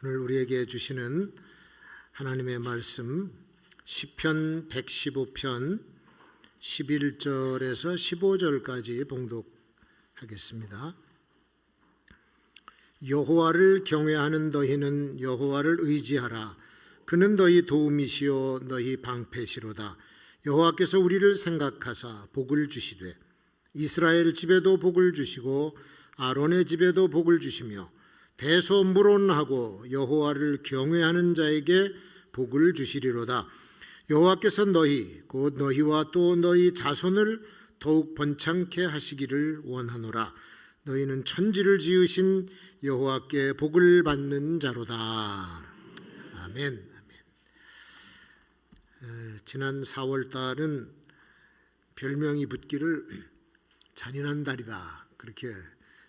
오늘 우리에게 주시는 하나님의 말씀 시편 115편 11절에서 15절까지 봉독하겠습니다. 여호와를 경외하는 너희는 여호와를 의지하라. 그는 너희 도움이시요 너희 방패시로다. 여호와께서 우리를 생각하사 복을 주시되 이스라엘 집에도 복을 주시고 아론의 집에도 복을 주시며 대소물온하고 여호와를 경외하는 자에게 복을 주시리로다. 여호와께서 너희 곧 너희와 또 너희 자손을 더욱 번창케 하시기를 원하노라. 너희는 천지를 지으신 여호와께 복을 받는 자로다. 아멘. 지난 4월 달은 별명이 붙기를 잔인한 달이다. 그렇게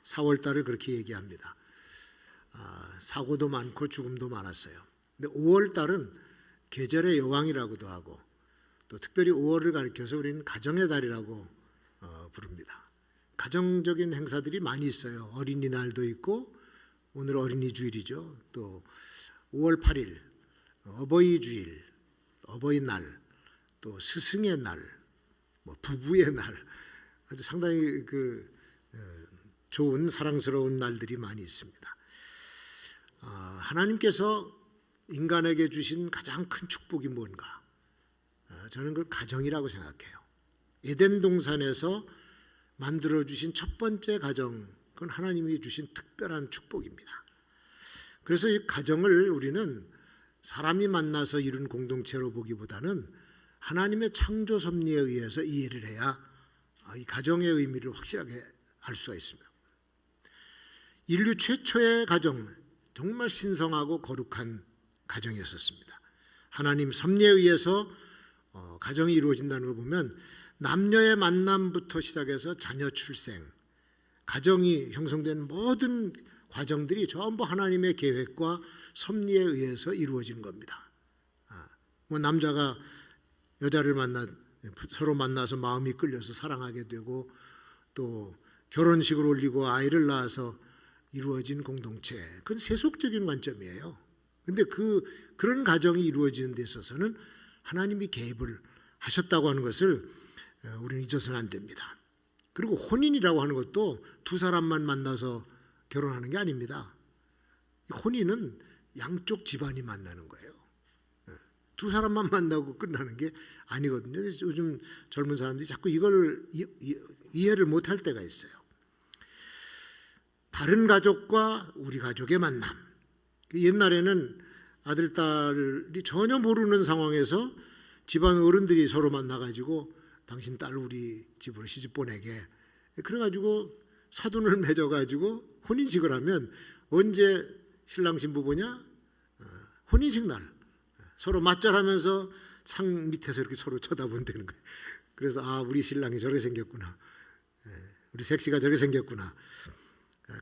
4월 달을 그렇게 얘기합니다. 사고도 많고 죽음도 많았어요. 근데 5월 달은 계절의 여왕이라고도 하고 또 특별히 5월을 가리켜서 우리는 가정의 달이라고 부릅니다. 가정적인 행사들이 많이 있어요. 어린이날도 있고 오늘 어린이 주일이죠. 또 5월 8일 어버이 주일, 어버이날, 또 스승의 날, 부부의 날, 아주 상당히 좋은 사랑스러운 날들이 많이 있습니다. 하나님께서 인간에게 주신 가장 큰 축복이 뭔가? 저는 그걸 가정이라고 생각해요. 에덴 동산에서 만들어 주신 첫 번째 가정, 그건 하나님이 주신 특별한 축복입니다. 그래서 이 가정을 우리는 사람이 만나서 이룬 공동체로 보기보다는 하나님의 창조 섭리에 의해서 이해를 해야 이 가정의 의미를 확실하게 알 수가 있습니다. 인류 최초의 가정, 정말 신성하고 거룩한 가정이었습니다. 하나님 섭리에 의해서 가정이 이루어진다는 걸 보면 남녀의 만남부터 시작해서 자녀 출생, 가정이 형성되는 모든 과정들이 전부 하나님의 계획과 섭리에 의해서 이루어지는 겁니다. 남자가 여자를 서로 만나서 마음이 끌려서 사랑하게 되고 또 결혼식을 올리고 아이를 낳아서 이루어진 공동체, 그건 세속적인 관점이에요. 근데 그런 가정이 이루어지는 데 있어서는 하나님이 개입을 하셨다고 하는 것을 우리는 잊어서는 안 됩니다. 그리고 혼인이라고 하는 것도 두 사람만 만나서 결혼하는 게 아닙니다. 혼인은 양쪽 집안이 만나는 거예요. 두 사람만 만나고 끝나는 게 아니거든요. 요즘 젊은 사람들이 자꾸 이걸 이해를 못할 때가 있어요. 다른 가족과 우리 가족의 만남. 옛날에는 아들, 딸이 전혀 모르는 상황에서 집안 어른들이 서로 만나가지고 당신 딸 우리 집으로 시집 보내게. 그래가지고 사돈을 맺어가지고 혼인식을 하면 언제 신랑 신부 보냐? 혼인식 날. 서로 맞절하면서 창 밑에서 이렇게 서로 쳐다본다는 거예요. 그래서 우리 신랑이 저렇게 생겼구나. 우리 색시가 저렇게 생겼구나.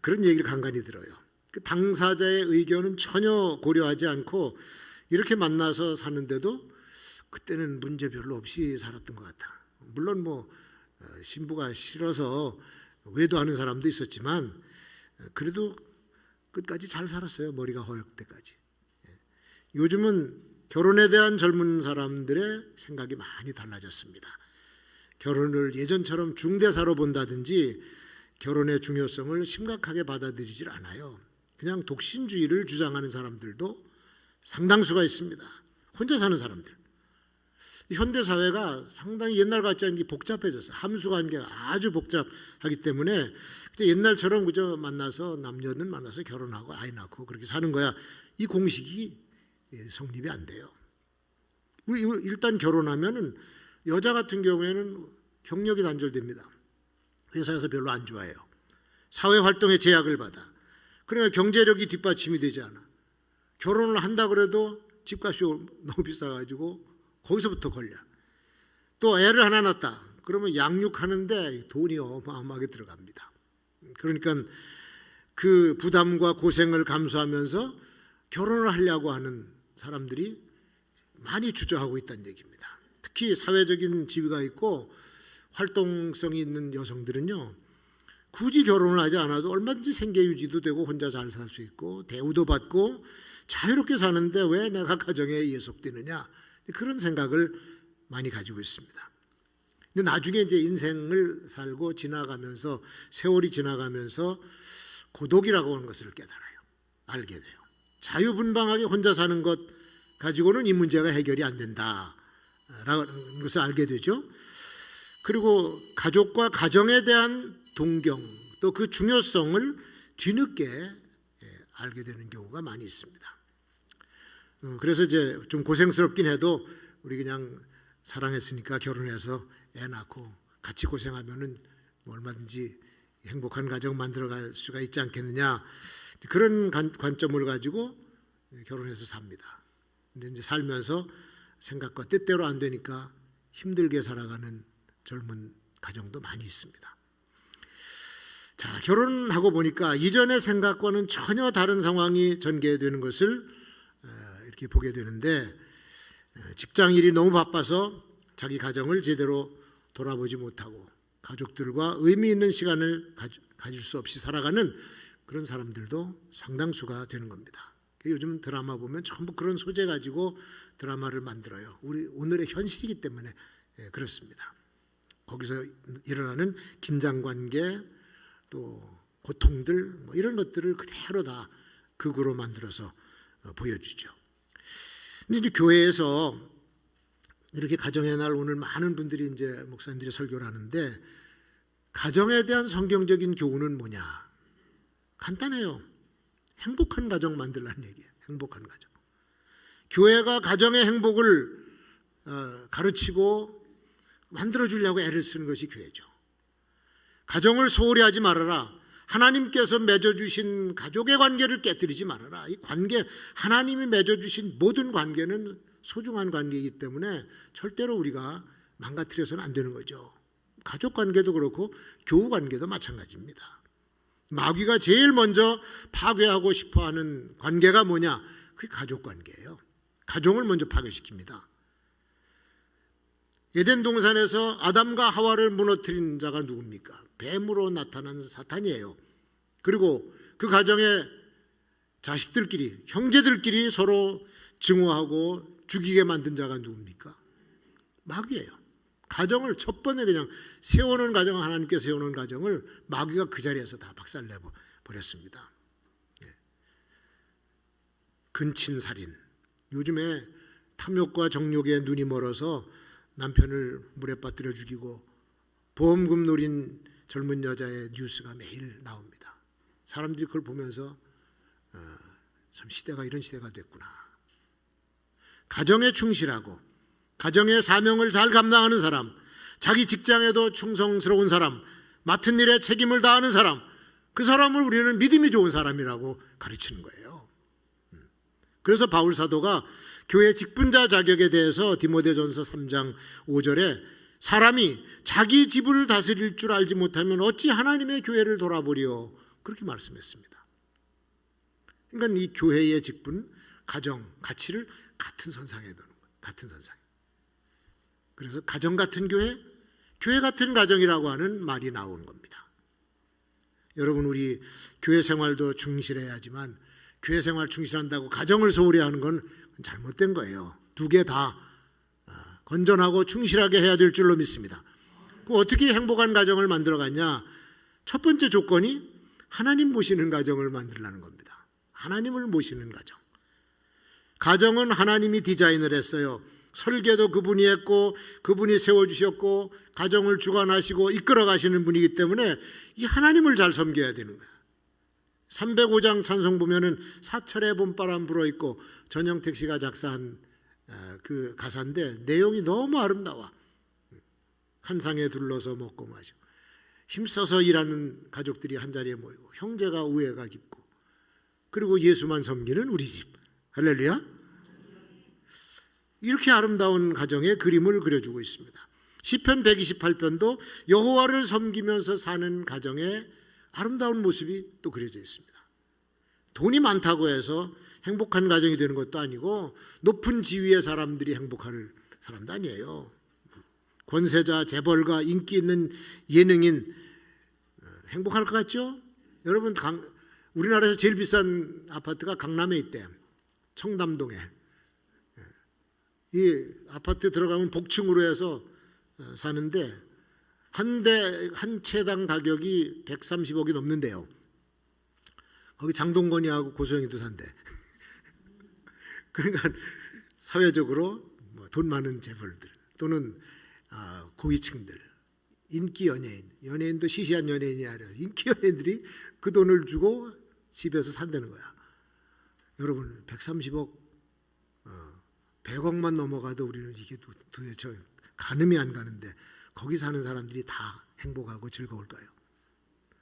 그런 얘기를 간간히 들어요. 그 당사자의 의견은 전혀 고려하지 않고 이렇게 만나서 사는데도 그때는 문제 별로 없이 살았던 것 같아. 물론 신부가 싫어서 외도하는 사람도 있었지만 그래도 끝까지 잘 살았어요. 머리가 허열 때까지. 요즘은 결혼에 대한 젊은 사람들의 생각이 많이 달라졌습니다. 결혼을 예전처럼 중대사로 본다든지 결혼의 중요성을 심각하게 받아들이질 않아요. 그냥 독신주의를 주장하는 사람들도 상당수가 있습니다. 혼자 사는 사람들. 현대 사회가 상당히 옛날 같지 않게 복잡해졌어요. 함수관계가 아주 복잡하기 때문에 옛날처럼 그저 만나서 남녀는 만나서 결혼하고 아이 낳고 그렇게 사는 거야. 이 공식이 성립이 안 돼요. 일단 결혼하면은 여자 같은 경우에는 경력이 단절됩니다. 회사에서 별로 안 좋아해요. 사회활동에 제약을 받아. 그러니까 경제력이 뒷받침이 되지 않아. 결혼을 한다 그래도 집값이 너무 비싸가지고 거기서부터 걸려. 또 애를 하나 낳았다. 그러면 양육하는데 돈이 어마어마하게 들어갑니다. 그러니까 그 부담과 고생을 감수하면서 결혼을 하려고 하는 사람들이 많이 주저하고 있다는 얘기입니다. 특히 사회적인 지위가 있고 활동성이 있는 여성들은요, 굳이 결혼을 하지 않아도 얼마든지 생계 유지도 되고 혼자 잘 살 수 있고 대우도 받고 자유롭게 사는데 왜 내가 가정에 예속되느냐, 그런 생각을 많이 가지고 있습니다. 근데 나중에 이제 인생을 살고 지나가면서, 세월이 지나가면서 고독이라고 하는 것을 깨달아요. 알게 돼요. 자유분방하게 혼자 사는 것 가지고는 이 문제가 해결이 안 된다라는 것을 알게 되죠. 그리고 가족과 가정에 대한 동경, 또 그 중요성을 뒤늦게 알게 되는 경우가 많이 있습니다. 그래서 이제 좀 고생스럽긴 해도 우리 그냥 사랑했으니까 결혼해서 애 낳고 같이 고생하면은 얼마든지 행복한 가정 만들어갈 수가 있지 않겠느냐, 그런 관점을 가지고 결혼해서 삽니다. 근데 이제 살면서 생각과 뜻대로 안 되니까 힘들게 살아가는 젊은 가정도 많이 있습니다. 자, 결혼하고 보니까 이전의 생각과는 전혀 다른 상황이 전개되는 것을 이렇게 보게 되는데, 직장 일이 너무 바빠서 자기 가정을 제대로 돌아보지 못하고 가족들과 의미 있는 시간을 가질 수 없이 살아가는 그런 사람들도 상당수가 되는 겁니다. 요즘 드라마 보면 전부 그런 소재 가지고 드라마를 만들어요. 우리 오늘의 현실이기 때문에 그렇습니다. 거기서 일어나는 긴장관계, 또 고통들, 뭐 이런 것들을 그대로 다 극으로 만들어서 보여주죠. 근데 이제 교회에서 이렇게 가정의 날, 오늘 많은 분들이 이제 목사님들이 설교를 하는데, 가정에 대한 성경적인 교훈은 뭐냐? 간단해요. 행복한 가정 만들라는 얘기예요. 행복한 가정. 교회가 가정의 행복을 가르치고 만들어주려고 애를 쓰는 것이 교회죠. 가정을 소홀히 하지 말아라. 하나님께서 맺어주신 가족의 관계를 깨뜨리지 말아라. 이 관계, 하나님이 맺어주신 모든 관계는 소중한 관계이기 때문에 절대로 우리가 망가뜨려서는 안 되는 거죠. 가족 관계도 그렇고 교우 관계도 마찬가지입니다. 마귀가 제일 먼저 파괴하고 싶어하는 관계가 뭐냐? 그게 가족 관계예요. 가정을 먼저 파괴시킵니다. 에덴 동산에서 아담과 하와를 무너뜨린 자가 누굽니까? 뱀으로 나타난 사탄이에요. 그리고 그 가정의 자식들끼리, 형제들끼리 서로 증오하고 죽이게 만든 자가 누굽니까? 마귀예요. 가정을 첫 번에 그냥 세워놓은 가정, 하나님께 세워놓은 가정을 마귀가 그 자리에서 다 박살내버렸습니다. 근친살인. 요즘에 탐욕과 정욕에 눈이 멀어서 남편을 물에 빠뜨려 죽이고 보험금 노린 젊은 여자의 뉴스가 매일 나옵니다. 사람들이 그걸 보면서 참 시대가 이런 시대가 됐구나. 가정에 충실하고 가정의 사명을 잘 감당하는 사람, 자기 직장에도 충성스러운 사람, 맡은 일에 책임을 다하는 사람, 그 사람을 우리는 믿음이 좋은 사람이라고 가르치는 거예요. 그래서 바울 사도가 교회 직분자 자격에 대해서 디모데전서 3장 5절에 사람이 자기 집을 다스릴 줄 알지 못하면 어찌 하나님의 교회를 돌아보리요, 그렇게 말씀했습니다. 그러니까 이 교회의 직분, 가정, 가치를 같은 선상에 두는 거예요. 같은 선상. 그래서 가정 같은 교회, 교회 같은 가정이라고 하는 말이 나오는 겁니다. 여러분, 우리 교회 생활도 충실해야지만 교회 생활 충실한다고 가정을 소홀히 하는 건 잘못된 거예요. 두 개 다 건전하고 충실하게 해야 될 줄로 믿습니다. 그럼 어떻게 행복한 가정을 만들어갔냐? 첫 번째 조건이 하나님 모시는 가정을 만들라는 겁니다. 하나님을 모시는 가정. 가정은 하나님이 디자인을 했어요. 설계도 그분이 했고 그분이 세워주셨고 가정을 주관하시고 이끌어 가시는 분이기 때문에 이 하나님을 잘 섬겨야 되는 거예요. 305장 찬송 보면은 사철의 봄바람 불어있고 전영택 씨가 작사한 그 가사인데 내용이 너무 아름다워. 한 상에 둘러서 먹고 마시고 힘써서 일하는 가족들이 한자리에 모이고 형제가 우애가 깊고 그리고 예수만 섬기는 우리 집. 할렐루야. 이렇게 아름다운 가정의 그림을 그려주고 있습니다. 시편 128편도 여호와를 섬기면서 사는 가정의 아름다운 모습이 또 그려져 있습니다. 돈이 많다고 해서 행복한 가정이 되는 것도 아니고 높은 지위의 사람들이 행복할 사람도 아니에요. 권세자, 재벌가, 인기 있는 예능인 행복할 것 같죠? 여러분, 우리나라에서 제일 비싼 아파트가 강남에 있대. 청담동에. 이 아파트 들어가면 복층으로 해서 사는데 한 채당 가격이 130억이 넘는데요. 거기 장동건이하고 고소영이도 산대. 그러니까 사회적으로 돈 많은 재벌들 또는 고위층들, 인기 연예인도 시시한 연예인이 아니라 인기 연예인들이 그 돈을 주고 집에서 산다는 거야. 여러분, 130억, 100억만 넘어가도 우리는 이게 도대체 가늠이 안 가는데 거기 사는 사람들이 다 행복하고 즐거울까요?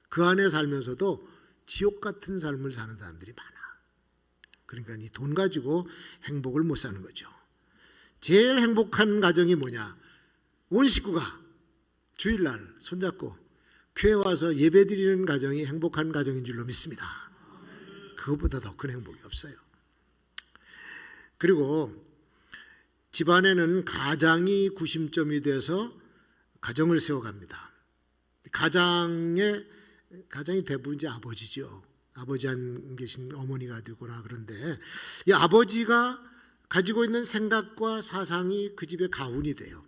그 안에 살면서도 지옥 같은 삶을 사는 사람들이 많아. 그러니까 이 돈 가지고 행복을 못 사는 거죠. 제일 행복한 가정이 뭐냐? 온 식구가 주일날 손잡고 교회 와서 예배 드리는 가정이 행복한 가정인 줄로 믿습니다. 그것보다 더 큰 행복이 없어요. 그리고 집안에는 가장이 구심점이 돼서 가정을 세워갑니다. 가장이 대부분 이제 아버지죠. 아버지 안 계신 어머니가 되거나. 그런데 이 아버지가 가지고 있는 생각과 사상이 그 집의 가훈이 돼요.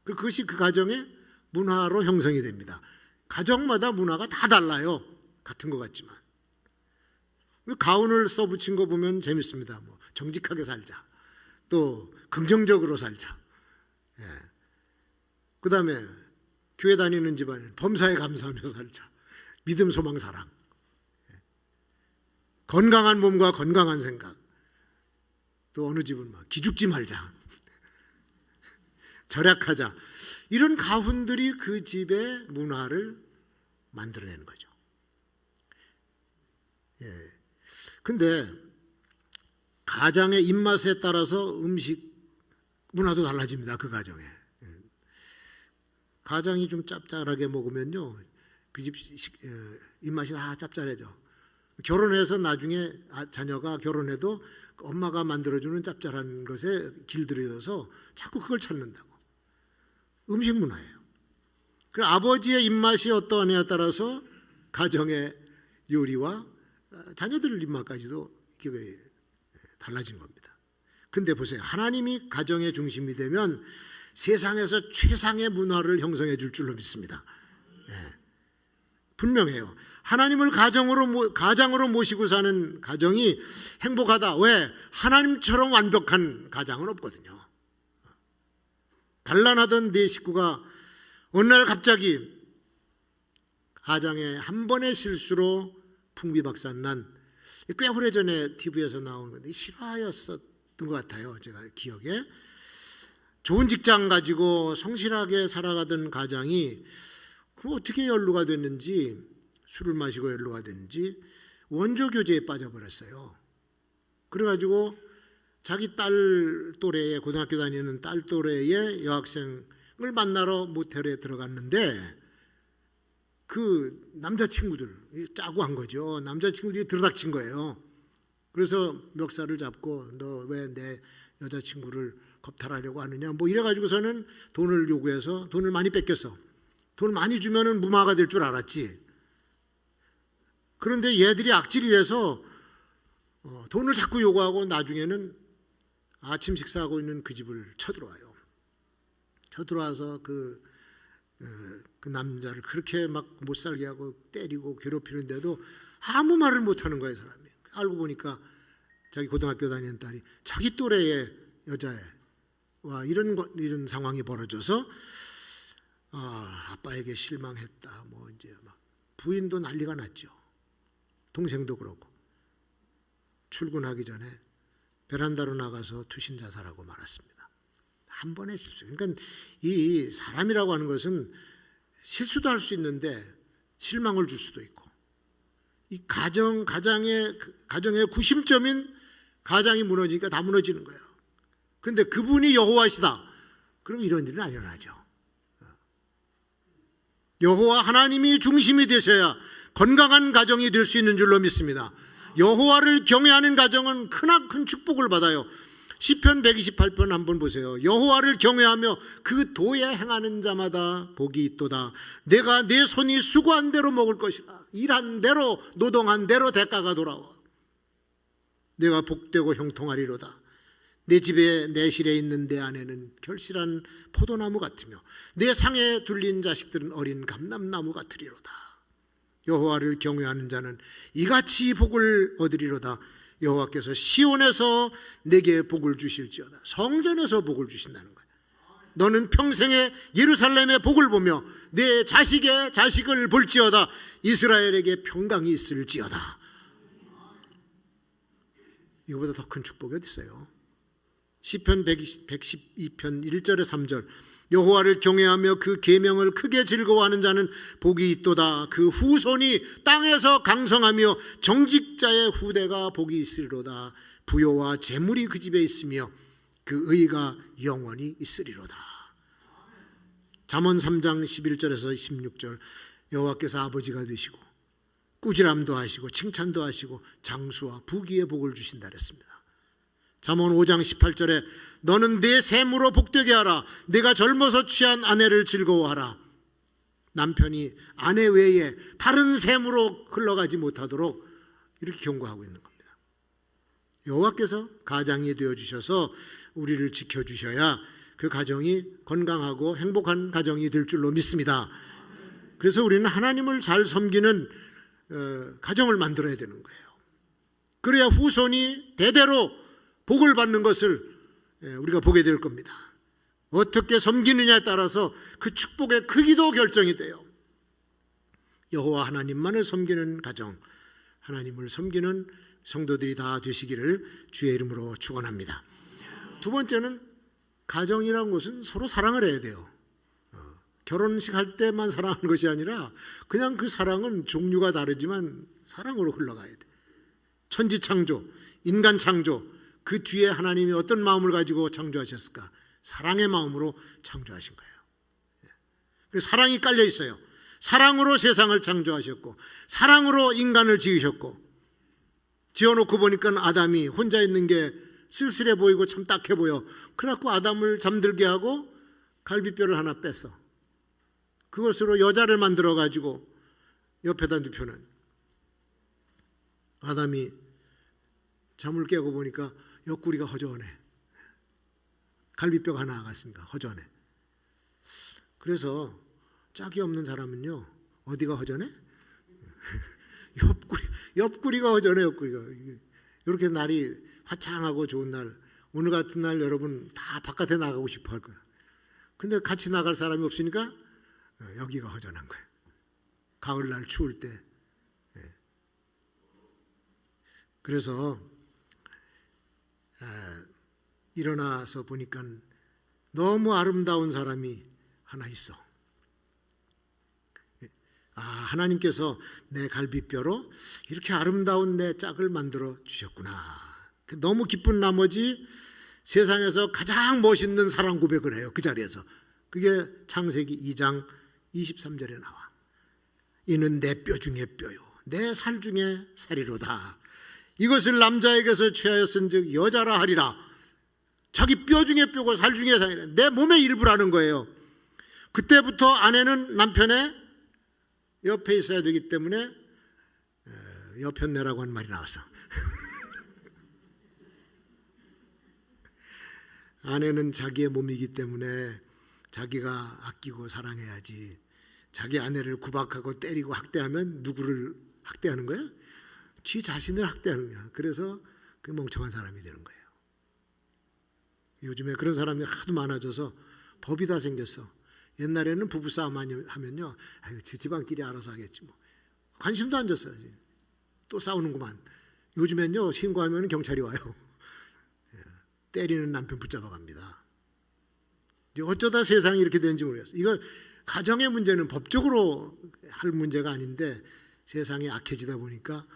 그것이 그 가정의 문화로 형성이 됩니다. 가정마다 문화가 다 달라요. 같은 것 같지만. 가훈을 써붙인 거 보면 재밌습니다. 정직하게 살자. 또 긍정적으로 살자. 그 다음에 교회 다니는 집안은 범사에 감사하며 살자. 믿음, 소망, 사랑. 건강한 몸과 건강한 생각. 또 어느 집은 기죽지 말자. 절약하자. 이런 가훈들이 그 집의 문화를 만들어내는 거죠. 근데 가장의 입맛에 따라서 음식 문화도 달라집니다. 그 가정에. 가장이 좀 짭짤하게 먹으면요, 그 집 입맛이 다 짭짤해져. 결혼해서 나중에 자녀가 결혼해도 엄마가 만들어주는 짭짤한 것에 길들여서 자꾸 그걸 찾는다고. 음식 문화예요. 그 아버지의 입맛이 어떠하냐에 따라서 가정의 요리와 자녀들 입맛까지도 이게 달라진 겁니다. 근데 보세요. 하나님이 가정의 중심이 되면 세상에서 최상의 문화를 형성해 줄 줄로 믿습니다. 분명해요. 하나님을 가장으로 모시고 사는 가정이 행복하다. 왜? 하나님처럼 완벽한 가장은 없거든요. 단란하던 네 식구가 어느 날 갑자기 가장의 한 번의 실수로 풍비박산난, 꽤 오래전에 TV에서 나온 건데 실화였었던 것 같아요. 제가 기억에. 좋은 직장 가지고 성실하게 살아가던 가장이 그럼 어떻게 연루가 됐는지, 술을 마시고 연루가 됐는지 원조 교제에 빠져버렸어요. 그래가지고 자기 딸 또래의, 고등학교 다니는 딸 또래의 여학생을 만나러 모텔에 들어갔는데 그 남자친구들, 짜고 한 거죠. 남자친구들이 들어닥친 거예요. 그래서 멱살을 잡고 너 왜 내 여자친구를 겁탈하려고 하느냐, 이래가지고서는 돈을 요구해서 돈을 많이 뺏겼어. 돈을 많이 주면은 무마가 될 줄 알았지. 그런데 얘들이 악질이라서 돈을 자꾸 요구하고 나중에는 아침 식사하고 있는 그 집을 쳐들어와요. 쳐들어와서 그 남자를 그렇게 막 못살게 하고 때리고 괴롭히는데도 아무 말을 못하는 거예요, 사람이. 알고 보니까 자기 고등학교 다니는 딸이 자기 또래의 여자애와 이런 상황이 벌어져서 아빠에게 실망했다. 이제 막 부인도 난리가 났죠. 동생도 그렇고. 출근하기 전에 베란다로 나가서 투신 자살하고 말았습니다. 한 번의 실수. 그러니까 이 사람이라고 하는 것은 실수도 할 수 있는데 실망을 줄 수도 있고, 이 가정의 구심점인 가장이 무너지니까 다 무너지는 거예요. 근데 그분이 여호와시다. 그럼 이런 일은 안 일어나죠. 여호와 하나님이 중심이 되셔야 건강한 가정이 될 수 있는 줄로 믿습니다. 여호와를 경외하는 가정은 크나큰 축복을 받아요. 시편 128편 한번 보세요. 여호와를 경외하며 그 도에 행하는 자마다 복이 있도다. 내가 내 손이 수고한 대로 먹을 것이라. 일한 대로 노동한 대로 대가가 돌아와. 내가 복되고 형통하리로다. 내 집에 내 실에 있는 내 아내는 결실한 포도나무 같으며 내 상에 둘린 자식들은 어린 감람나무 같으리로다. 여호와를 경외하는 자는 이같이 복을 얻으리로다. 여호와께서 시온에서 내게 복을 주실지어다. 성전에서 복을 주신다는 거예요. 너는 평생에 예루살렘의 복을 보며 내 자식의 자식을 볼지어다. 이스라엘에게 평강이 있을지어다. 이거보다 더 큰 축복이 어디 있어요? 시편 112편 1절에 3절 여호와를 경외하며 그 계명을 크게 즐거워하는 자는 복이 있도다. 그 후손이 땅에서 강성하며 정직자의 후대가 복이 있으리로다. 부요와 재물이 그 집에 있으며 그 의가 영원히 있으리로다. 잠언 3장 11절에서 16절 여호와께서 아버지가 되시고 꾸지람도 하시고 칭찬도 하시고 장수와 부귀의 복을 주신다 그랬습니다. 잠언 5장 18절에 너는 내 샘으로 복되게 하라. 내가 젊어서 취한 아내를 즐거워하라. 남편이 아내 외에 다른 샘으로 흘러가지 못하도록 이렇게 경고하고 있는 겁니다. 여호와께서 가장이 되어주셔서 우리를 지켜주셔야 그 가정이 건강하고 행복한 가정이 될 줄로 믿습니다. 그래서 우리는 하나님을 잘 섬기는 가정을 만들어야 되는 거예요. 그래야 후손이 대대로 복을 받는 것을 우리가 보게 될 겁니다. 어떻게 섬기느냐에 따라서 그 축복의 크기도 결정이 돼요. 여호와 하나님만을 섬기는 가정, 하나님을 섬기는 성도들이 다 되시기를 주의 이름으로 축원합니다. 두 번째는 가정이라는 것은 서로 사랑을 해야 돼요. 결혼식 할 때만 사랑하는 것이 아니라 그냥 그 사랑은 종류가 다르지만 사랑으로 흘러가야 돼. 천지창조, 인간 창조, 그 뒤에 하나님이 어떤 마음을 가지고 창조하셨을까? 사랑의 마음으로 창조하신 거예요. 그래서 사랑이 깔려 있어요. 사랑으로 세상을 창조하셨고 사랑으로 인간을 지으셨고 지어놓고 보니까 아담이 혼자 있는 게 쓸쓸해 보이고 참 딱해 보여. 그래갖고 아담을 잠들게 하고 갈비뼈를 하나 뺐어. 그것으로 여자를 만들어가지고 옆에다 눕혀는 아담이 잠을 깨고 보니까 옆구리가 허전해. 갈비뼈가 하나 나갔으니까 허전해. 그래서 짝이 없는 사람은요 어디가 허전해? 옆구리가 허전해. 옆구리가. 이렇게 날이 화창하고 좋은 날, 오늘 같은 날 여러분 다 바깥에 나가고 싶어 할 거야. 근데 같이 나갈 사람이 없으니까 여기가 허전한 거예요. 가을날 추울 때. 그래서 일어나서 보니까 너무 아름다운 사람이 하나 있어. 하나님께서 내 갈비뼈로 이렇게 아름다운 내 짝을 만들어 주셨구나. 너무 기쁜 나머지 세상에서 가장 멋있는 사랑 고백을 해요. 그 자리에서. 그게 창세기 2장 23절에 나와. 이는 내 뼈 중에 뼈요 내 살 중에 살이로다. 이것을 남자에게서 취하였은즉 여자라 하리라. 자기 뼈 중에 뼈고 살 중에 살이라. 내 몸의 일부라는 거예요. 그때부터 아내는 남편의 옆에 있어야 되기 때문에 여편네라고 하는 말이 나왔어. 아내는 자기의 몸이기 때문에 자기가 아끼고 사랑해야지. 자기 아내를 구박하고 때리고 학대하면 누구를 학대하는 거야? 지 자신을 학대하는 거야. 그래서 그 멍청한 사람이 되는 거예요. 요즘에 그런 사람이 하도 많아져서 법이 다 생겼어. 옛날에는 부부싸움 하면요, 아유, 집안끼리 알아서 하겠지 뭐. 관심도 안 줬어요. 또 싸우는구만. 요즘엔요, 신고하면 경찰이 와요. 때리는 남편 붙잡아 갑니다. 어쩌다 세상이 이렇게 되는지 모르겠어요. 이거 가정의 문제는 법적으로 할 문제가 아닌데 세상이 악해지다 보니까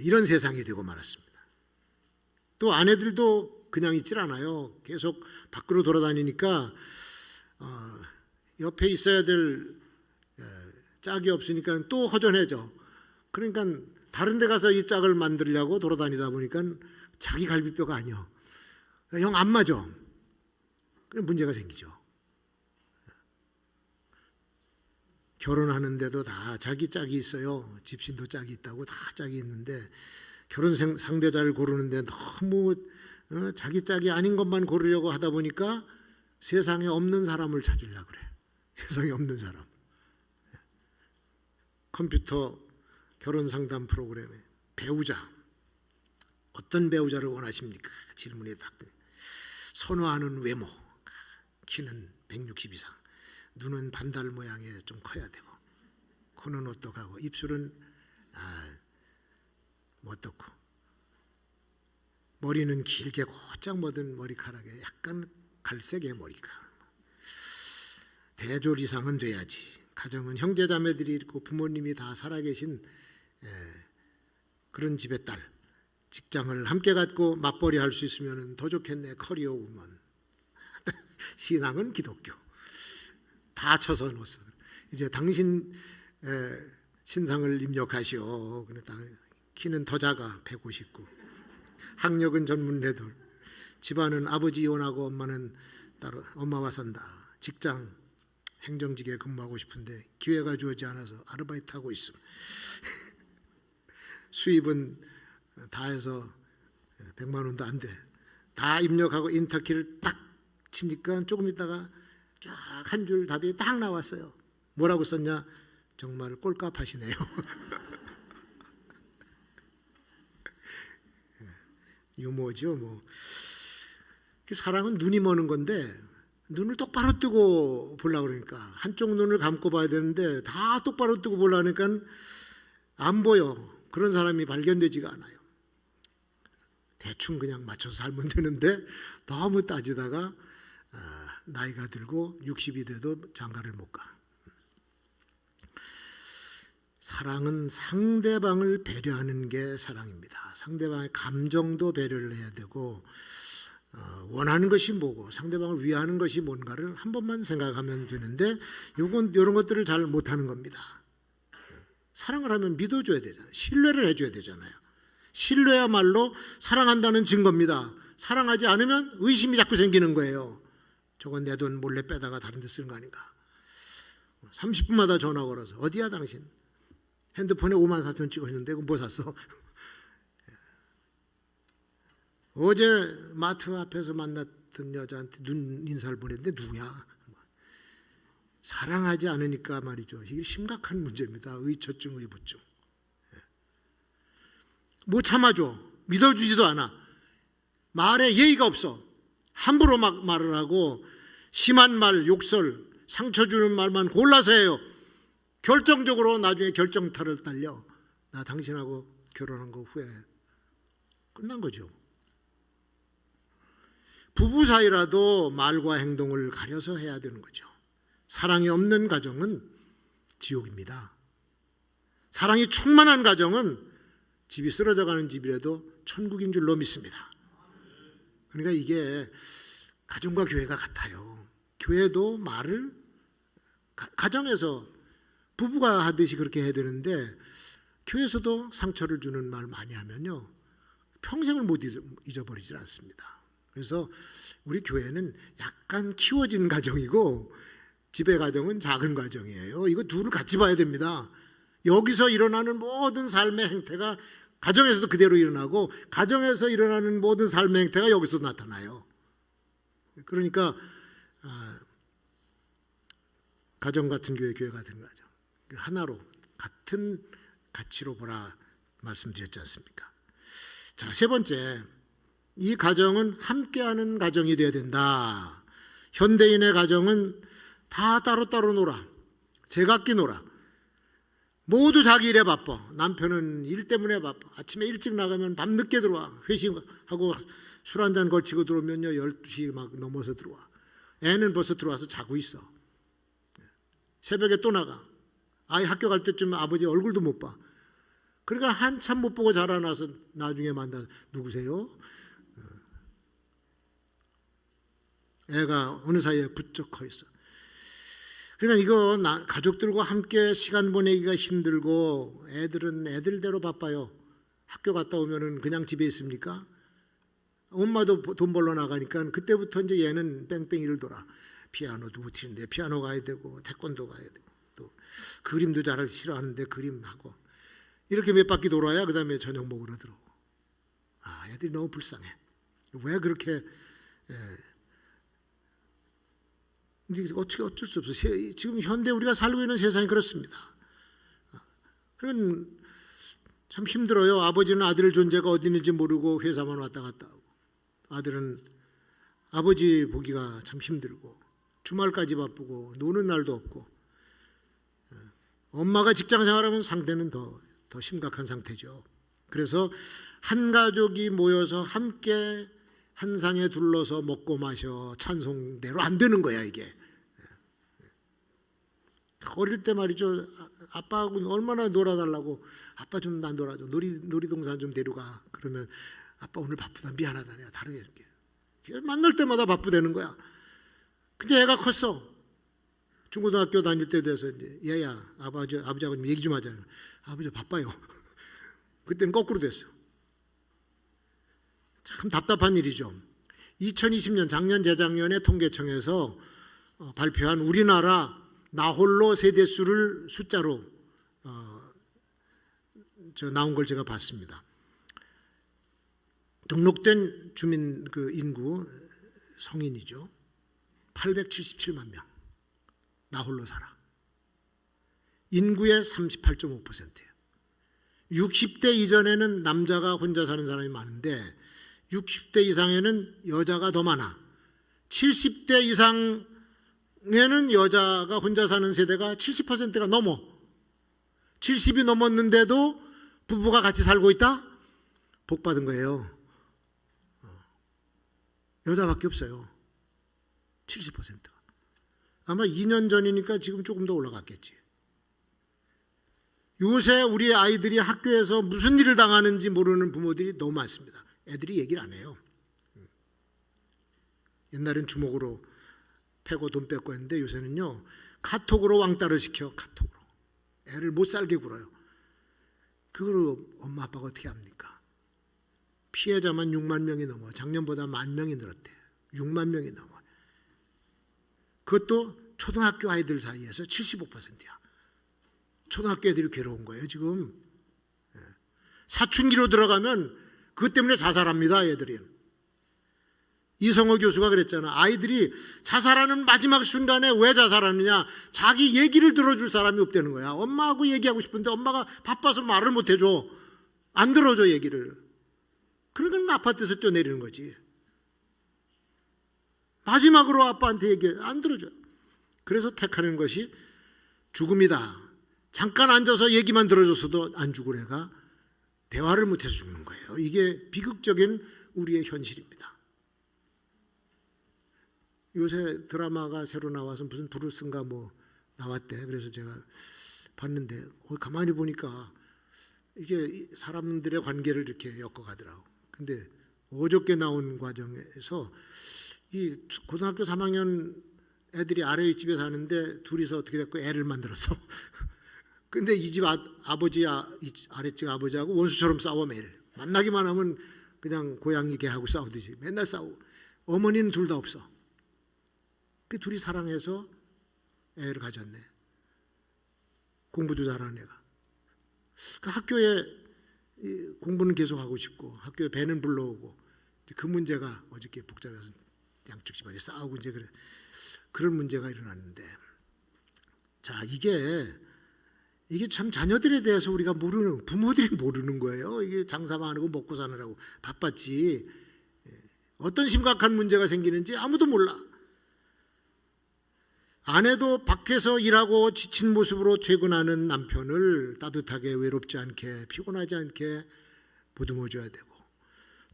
이런 세상이 되고 말았습니다. 또 아내들도 그냥 있질 않아요. 계속 밖으로 돌아다니니까 옆에 있어야 될 짝이 없으니까 또 허전해져. 그러니까 다른 데 가서 이 짝을 만들려고 돌아다니다 보니까 자기 갈비뼈가 아니요. 형 안 맞아. 그럼 문제가 생기죠. 결혼하는데도 다 자기 짝이 있어요. 집신도 짝이 있다고 다 짝이 있는데 결혼 상대자를 고르는데 너무 자기 짝이 아닌 것만 고르려고 하다 보니까 세상에 없는 사람을 찾으려고 그래. 세상에 없는 사람. 컴퓨터 결혼 상담 프로그램에 배우자, 어떤 배우자를 원하십니까? 질문에 답변. 선호하는 외모, 키는 160 이상, 눈은 반달 모양에 좀 커야 되고, 코는 어떡하고, 입술은 뭐 어떻고, 머리는 길게 곧장 뻗은 머리카락에 약간 갈색의 머리카락. 대졸 이상은 돼야지. 가정은 형제자매들이 있고 부모님이 다 살아계신 그런 집의 딸. 직장을 함께 갖고 맞벌이 할 수 있으면 더 좋겠네. 커리어 우먼. 신앙은 기독교. 다 쳐서 놓았어. 이제 당신 신상을 입력하시오. 키는 더 작아. 159. 학력은 전문대돌. 집안은 아버지 이혼하고 엄마는 따로 엄마와 산다. 직장 행정직에 근무하고 싶은데 기회가 주어지지 않아서 아르바이트 하고 있음. 수입은 다 해서 100만 원도 안 돼. 다 입력하고 인터키를 딱 치니까 조금 있다가 쫙 한 줄 답이 딱 나왔어요. 뭐라고 썼냐? 정말 꼴값하시네요. 유머죠 뭐. 사랑은 눈이 머는 건데 눈을 똑바로 뜨고 보려고 그러니까 한쪽 눈을 감고 봐야 되는데 다 똑바로 뜨고 보려니까 안 보여. 그런 사람이 발견되지가 않아요. 대충 그냥 맞춰서 살면 되는데 너무 따지다가 나이가 들고 60이 돼도 장가를 못 가. 사랑은 상대방을 배려하는 게 사랑입니다. 상대방의 감정도 배려를 해야 되고 원하는 것이 뭐고 상대방을 위하는 것이 뭔가를 한 번만 생각하면 되는데 이런 것들을 잘 못하는 겁니다. 사랑을 하면 믿어줘야 되잖아요. 신뢰를 해줘야 되잖아요. 신뢰야말로 사랑한다는 증거입니다. 사랑하지 않으면 의심이 자꾸 생기는 거예요. 저건 내 돈 몰래 빼다가 다른 데 쓰는 거 아닌가. 30분마다 전화 걸어서 어디야 당신? 핸드폰에 54,000 찍었는데 그거 뭐 샀어? 어제 마트 앞에서 만났던 여자한테 눈 인사를 보냈는데 누구야? 사랑하지 않으니까 말이죠. 이게 심각한 문제입니다. 의처증, 의부증. 못 참아줘. 믿어주지도 않아. 말에 예의가 없어. 함부로 막 말을 하고 심한 말, 욕설, 상처 주는 말만 골라서 해요. 결정적으로 나중에 결정타를 딸려. 나 당신하고 결혼한 거 후회해. 끝난 거죠. 부부 사이라도 말과 행동을 가려서 해야 되는 거죠. 사랑이 없는 가정은 지옥입니다. 사랑이 충만한 가정은 집이 쓰러져가는 집이라도 천국인 줄로 믿습니다. 그러니까 이게 가정과 교회가 같아요. 교회도 말을 가정에서 부부가 하듯이 그렇게 해야 되는데 교회에서도 상처를 주는 말 많이 하면요 평생을 못 잊어버리질 않습니다. 그래서 우리 교회는 약간 키워진 가정이고 집의 가정은 작은 가정이에요. 이거 둘을 같이 봐야 됩니다. 여기서 일어나는 모든 삶의 행태가 가정에서도 그대로 일어나고 가정에서 일어나는 모든 삶의 행태가 여기서 나타나요. 그러니까 가정 같은 교회, 교회 같은 가정 하나로 같은 가치로 보라 말씀드렸지 않습니까? 자, 세 번째, 이 가정은 함께하는 가정이 되어야 된다. 현대인의 가정은 다 따로따로 놀아. 제각기 놀아. 모두 자기 일에 바빠. 남편은 일 때문에 바빠. 아침에 일찍 나가면 밤늦게 들어와. 회식하고 술 한잔 걸치고 들어오면요 12시 막 넘어서 들어와. 애는 벌써 들어와서 자고 있어. 새벽에 또 나가. 아이 학교 갈 때쯤 아버지 얼굴도 못 봐. 그러니까 한참 못 보고 자라나서 나중에 만나서 누구세요? 애가 어느 사이에 부쩍 커 있어. 그러니까 이거 가족들과 함께 시간 보내기가 힘들고 애들은 애들대로 바빠요. 학교 갔다 오면은 그냥 집에 있습니까? 엄마도 돈 벌러 나가니까 그때부터 이제 얘는 뺑뺑이를 돌아. 피아노도 못 치는데 피아노 가야 되고 태권도 가야 되고 또 그림도 잘 싫어하는데 그림하고 이렇게 몇 바퀴 돌아야 그 다음에 저녁 먹으러 들어오고. 애들이 너무 불쌍해. 왜 그렇게 근데 어쩔 수 없어. 지금 현대 우리가 살고 있는 세상이 그렇습니다. 그런 참 힘들어요. 아버지는 아들 존재가 어디 있는지 모르고 회사만 왔다 갔다 하고, 아들은 아버지 보기가 참 힘들고 주말까지 바쁘고 노는 날도 없고, 엄마가 직장 생활하면 상태는 더 심각한 상태죠. 그래서 한 가족이 모여서 함께 한 상에 둘러서 먹고 마셔 찬송대로 안 되는 거야 이게. 어릴 때 말이죠. 아빠하고 얼마나 놀아달라고. 아빠 좀 나 놀아줘. 놀이동산 좀 데려가. 그러면 아빠 오늘 바쁘다. 미안하다. 내가 다르게 이렇게. 만날 때마다 바쁘다는 거야. 근데 애가 컸어. 중고등학교 다닐 때 돼서 이제 얘야 아버지하고 좀 얘기 좀 하자. 아버지 바빠요. 그때는 거꾸로 됐어. 참 답답한 일이죠. 2020년 작년 재작년에 통계청에서 발표한 우리나라 나홀로 세대수를 숫자로 나온 걸 제가 봤습니다. 등록된 주민 그 인구 성인이죠. 877만 명. 나홀로 살아. 인구의 38.5%예요. 60대 이전에는 남자가 혼자 사는 사람이 많은데 60대 이상에는 여자가 더 많아. 70대 이상에는 여자가 혼자 사는 세대가 70%가 넘어. 70이 넘었는데도 부부가 같이 살고 있다? 복 받은 거예요. 여자밖에 없어요. 70%가. 아마 2년 전이니까 지금 조금 더 올라갔겠지. 요새 우리 아이들이 학교에서 무슨 일을 당하는지 모르는 부모들이 너무 많습니다. 애들이 얘기를 안 해요. 옛날엔 주먹으로 패고 돈 뺏고 했는데 요새는요 카톡으로 왕따를 시켜. 카톡으로 애를 못 살게 굴어요. 그걸 엄마 아빠가 어떻게 합니까? 피해자만 6만 명이 넘어. 작년보다 1만 명이 늘었대. 6만 명이 넘어. 그것도 초등학교 아이들 사이에서 75%야. 초등학교 애들이 괴로운 거예요 지금. 사춘기로 들어가면 그것 때문에 자살합니다 애들이. 이성호 교수가 그랬잖아. 아이들이 자살하는 마지막 순간에 왜 자살하느냐, 자기 얘기를 들어줄 사람이 없다는 거야. 엄마하고 얘기하고 싶은데 엄마가 바빠서 말을 못 해줘. 안 들어줘 얘기를. 그러니까 아파트에서 뛰어내리는 거지. 마지막으로 아빠한테 얘기해. 안 들어줘. 그래서 택하는 것이 죽음이다. 잠깐 앉아서 얘기만 들어줬어도 안 죽을 애가 대화를 못해서 죽는 거예요. 이게 비극적인 우리의 현실입니다. 요새 드라마가 새로 나와서 무슨 브루스인가 뭐 나왔대. 그래서 제가 봤는데 가만히 보니까 이게 사람들의 관계를 이렇게 엮어가더라고. 근데 어저께 나온 과정에서 이 고등학교 3학년 애들이 아래 집에 사는데 둘이서 어떻게 됐고 애를 만들었어. 근데 이 집 아버지 아랫집 아버지하고 원수처럼 싸워. 매일 만나기만 하면 그냥 고양이 개하고 싸우듯이 맨날 싸우고. 어머니는 둘 다 없어. 그 둘이 사랑해서 애를 가졌네. 공부도 잘하는 애가. 그 학교에 공부는 계속 하고 싶고 학교에 배는 불러오고. 그 문제가 어저께 복잡해서 양쪽 집안이 싸우고 이제 그런 문제가 일어났는데, 자 이게 참 자녀들에 대해서 우리가 모르는, 부모들이 모르는 거예요. 이게 장사만 하고 먹고 사느라고 바빴지 어떤 심각한 문제가 생기는지 아무도 몰라. 아내도 밖에서 일하고 지친 모습으로 퇴근하는 남편을 따뜻하게 외롭지 않게 피곤하지 않게 보듬어줘야 되고,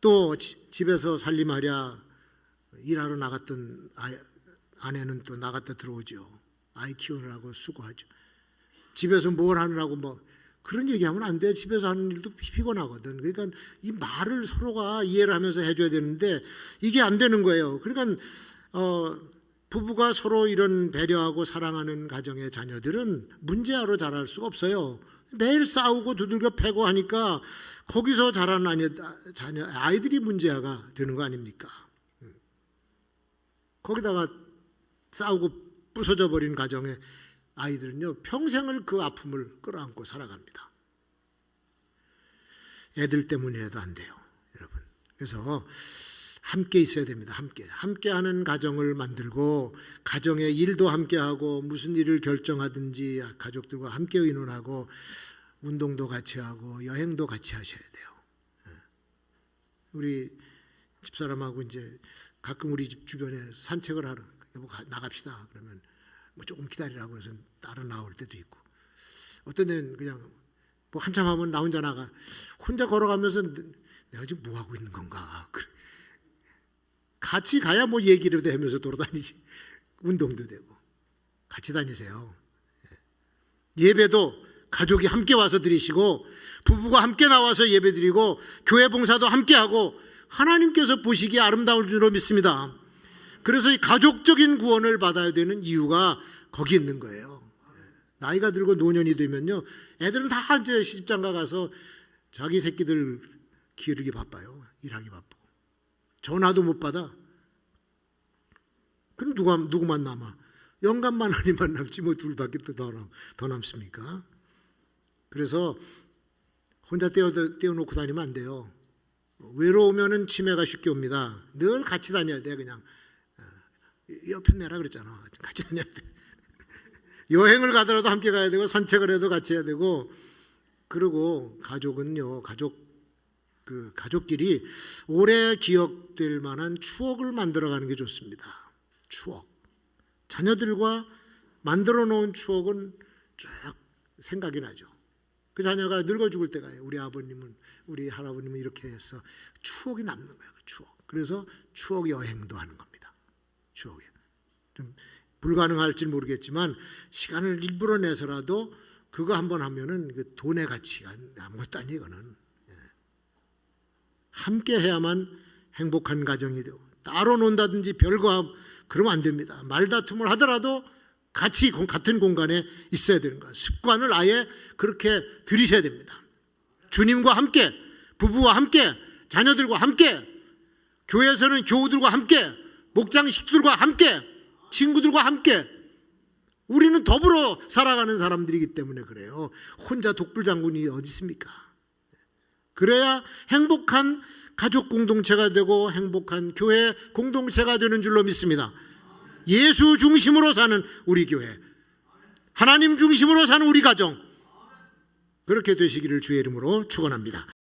또 집에서 살림하랴 일하러 나갔던 아내는 또 나갔다 들어오죠. 아이 키우느라고 수고하죠. 집에서 뭘 하느라고 뭐 그런 얘기하면 안 돼. 집에서 하는 일도 피곤하거든. 그러니까 이 말을 서로가 이해를 하면서 해줘야 되는데 이게 안 되는 거예요. 그러니까 부부가 서로 이런 배려하고 사랑하는 가정의 자녀들은 문제아로 자랄 수가 없어요. 매일 싸우고 두들겨 패고 하니까 거기서 자라는 아이들이 문제가 되는 거 아닙니까? 거기다가 싸우고 부서져 버린 가정의 아이들은요, 평생을 그 아픔을 끌어안고 살아갑니다. 애들 때문이라도 안 돼요, 여러분. 그래서 함께 있어야 됩니다. 함께하는 가정을 만들고, 가정의 일도 함께하고, 무슨 일을 결정하든지 가족들과 함께 의논하고, 운동도 같이 하고, 여행도 같이 하셔야 돼요. 우리 집사람하고 이제 가끔 우리 집 주변에 산책을 하러, 여보 나갑시다 그러면 뭐 조금 기다리라고 해서 따라 나올 때도 있고, 어떤 데는 그냥 뭐 한참 하면 나 혼자 나가, 혼자 걸어가면서 내가 지금 뭐 하고 있는 건가, 같이 가야 뭐 얘기를 하면서 돌아다니지. 운동도 되고. 같이 다니세요. 예배도 가족이 함께 와서 드리시고, 부부가 함께 나와서 예배 드리고, 교회 봉사도 함께 하고, 하나님께서 보시기에 아름다울 줄로 믿습니다. 그래서 이 가족적인 구원을 받아야 되는 이유가 거기 있는 거예요. 나이가 들고 노년이 되면요, 애들은 다 이제 시집장가 가서 자기 새끼들 기르기 바빠요. 일하기 바쁘고. 전화도 못 받아. 그럼 누구만 남아? 영감만 아니만 남지 뭐 둘밖에 또 더 남습니까? 그래서 혼자 떼어놓고 다니면 안 돼요. 외로우면은 치매가 쉽게 옵니다. 늘 같이 다녀야 돼. 그냥 옆에 내라 그랬잖아. 같이 다녀야 돼. 여행을 가더라도 함께 가야 되고, 산책을 해도 같이 해야 되고. 그리고 가족은요, 가족끼리 오래 기억될 만한 추억을 만들어가는 게 좋습니다. 추억. 자녀들과 만들어 놓은 추억은 쫙 생각이 나죠. 그 자녀가 늙어 죽을 때가 우리 아버님은, 우리 할아버님은 이렇게 해서 추억이 남는 거예요. 추억. 그래서 추억 여행도 하는 겁니다. 추억이. 좀 불가능할지 모르겠지만 시간을 일부러 내서라도 그거 한번 하면은 그 돈의 가치가 아무것도 아니에요. 이거는. 함께 해야만 행복한 가정이 되고, 따로 논다든지 별거 그러면 안 됩니다. 말다툼을 하더라도 같이 같은 공간에 있어야 되는 거예요. 습관을 아예 그렇게 들이셔야 됩니다. 주님과 함께, 부부와 함께, 자녀들과 함께, 교회에서는 교우들과 함께, 목장 식구들과 함께, 친구들과 함께. 우리는 더불어 살아가는 사람들이기 때문에 그래요. 혼자 독불장군이 어디 있습니까? 그래야 행복한 가족 공동체가 되고 행복한 교회 공동체가 되는 줄로 믿습니다. 예수 중심으로 사는 우리 교회, 하나님 중심으로 사는 우리 가정, 그렇게 되시기를 주의 이름으로 축원합니다.